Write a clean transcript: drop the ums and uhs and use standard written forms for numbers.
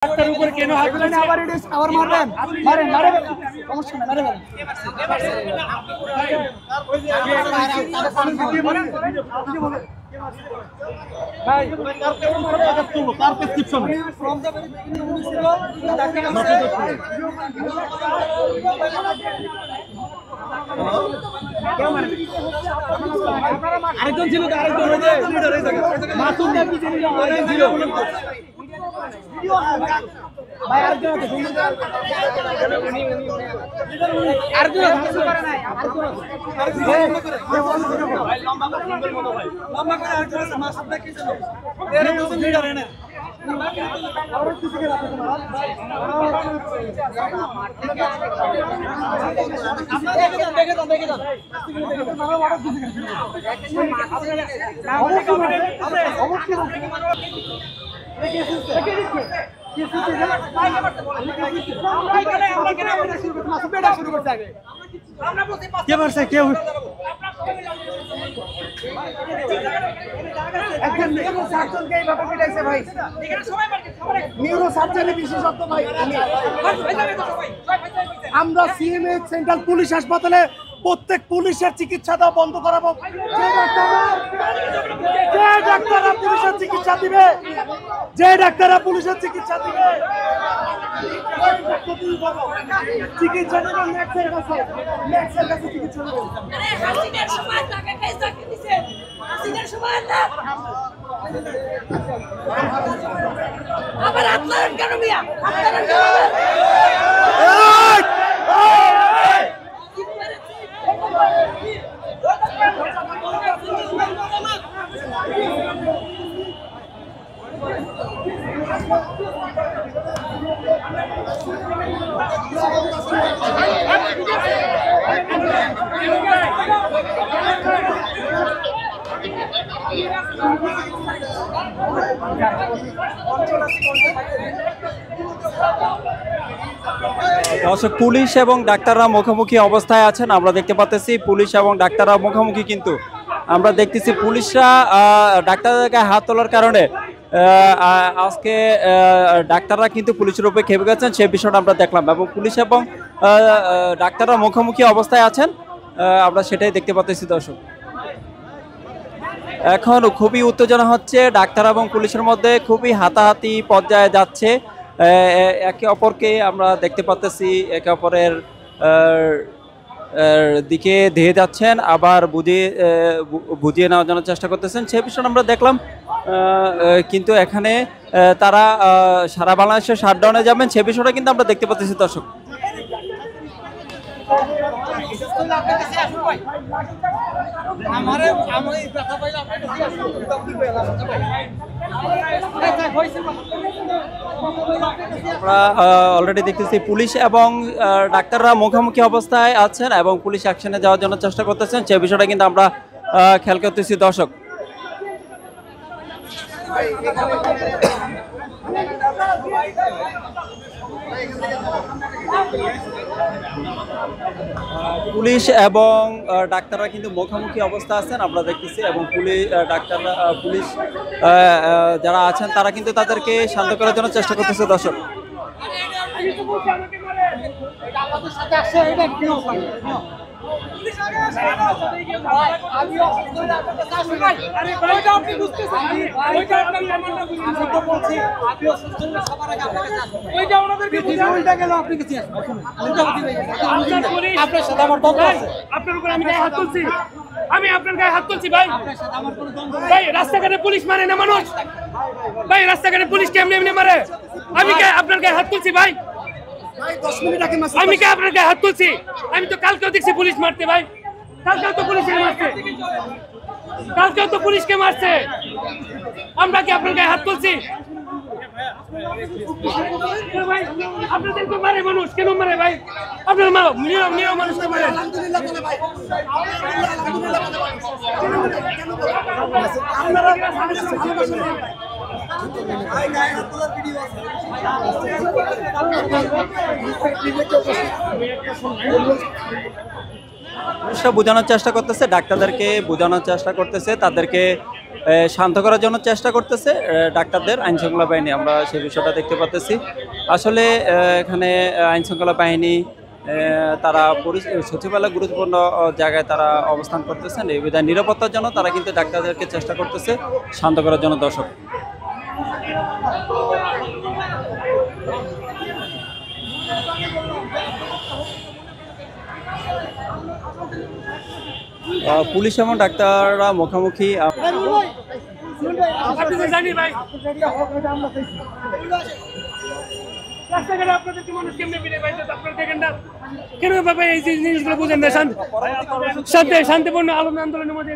রাস্তার উপরে কেন হাত তুলেন? আবার আবার মারবেন, মারেন মারেন, সমস্যা নাই, মারেন ভাই। তার প্রেসক্রিপশন আরেকজন ছিল, আরেকজন মাসুম ছিল ভাই। আরেকজন কে মারছে? কেউ আমরা সিএমএইচ সেন্ট্রাল পুলিশ হাসপাতালে প্রত্যেক পুলিশের চিকিৎসা দেওয়া বন্ধ করাবো। যে ডাক্তাররা পুলিশের চিকিৎসা দিবে, যে ডাক্তাররা পুলিশের চিকিৎসা দিবে, চিকিৎসা দেবেন ম্যাক্সের কাছে, ম্যাক্সের কাছে চিকিৎসা দেবেন। আবার আপনার কেন মিয়া? দর্শক, পুলিশ এবং ডাক্তাররা মুখোমুখি অবস্থায় আছেন। আমরা দেখতে পাচ্ছি পুলিশ এবং ডাক্তাররা মুখোমুখি, কিন্তু আমরা দেখতেছি পুলিশরা ডাক্তারদেরকে হাত তোলার কারণে আজকে ডাক্তাররা কিন্তু পুলিশের উপরে খেপে গেছেন, সেই বিষয়টা আমরা দেখলাম। এবং পুলিশ এবং ডাক্তাররা মুখোমুখি অবস্থায় আছেন, আমরা সেটাই দেখতে পাচ্ছি। দর্শক, এখন খুবই উত্তেজনা হচ্ছে, ডাক্তার এবং পুলিশের মধ্যে খুবই হাতাহাতি পর্যায়ে যাচ্ছে। একে অপরকে আমরা দেখতে পাচ্ছি একে অপরের দিকে ধেয়ে যাচ্ছেন, আবার বুঝিয়ে নেওয়ার জন্য চেষ্টা করতেছেন, সে বিষয়টা আমরা দেখলাম। কিন্তু এখানে তারা সারা বাংলাদেশে শাটডাউনে যাবেন, সে বিষয়টা কিন্তু আমরা দেখতে পাচ্ছি। দর্শক, আমরা অলরেডি দেখতেছি পুলিশ এবং ডাক্তাররা মুখোমুখি অবস্থায় আছেন এবং পুলিশ অ্যাকশনে যাওয়ার জন্য চেষ্টা করতেছেন, সে বিষয়টা কিন্তু আমরা খেয়াল করতেছি। দর্শক, পুলিশ এবং ডাক্তাররা কিন্তু মুখোমুখি অবস্থা আছেন, আমরা দেখতেছি। এবং পুলিশ যারা আছেন তারা কিন্তু তাদেরকে শান্ত করার জন্য চেষ্টা করতেছে। দর্শক, আমি আপনার গায়ে হাত তুলছি ভাই। ভাই, রাস্তাঘাটে পুলিশ মানে না মানুষ ভাই? রাস্তাঘাটে পুলিশ কেমনে এমনি মারে? আমি আপনার গায়ে হাত তুলছি ভাই? আমি কে আপনার গায়ে হাত তুলছি? আমি তো কালকেও দেখছি পুলিশ মারতে ভাই। কালকেও তো পুলিশকে মারছে, কালকেও তো পুলিশকে মারছে। আমরা কি আপনার গায়ে হাত তুলছি? আপনাদের তো মারে মানুষ, কেন মারে ভাই? আপনার নিরীহ মানুষকে মারে। বোঝানোর চেষ্টা করতেছে, ডাক্তারদেরকে বোঝানোর চেষ্টা করতেছে, তাদেরকে শান্ত করার জন্য চেষ্টা করতেছে ডাক্তারদের আইন শৃঙ্খলা বাহিনী। আমরা সেই বিষয়টা দেখতে পাচ্ছি। আসলে এখানে আইন শৃঙ্খলা বাহিনী তারা সচিবালয় গুরুত্বপূর্ণ জায়গায় তারা অবস্থান করতেছেন। এই বিধায় নিরাপত্তার জন্য তারা কিন্তু ডাক্তারদেরকে চেষ্টা করতেছে শান্ত করার জন্য। দর্শক, পুলিশ এবং ডাক্তাররা মুখোমুখি। আপনি তো জানি ভাই রাস্তাঘাটে আপনাদের কি মানুষ কেমনে ফিরে পাইতেছে আপনারা দেখেন না কেন বাবা? এই জিনিসগুলো বুঝেন না। শান্তিপূর্ণ আন্দোলনের মধ্যে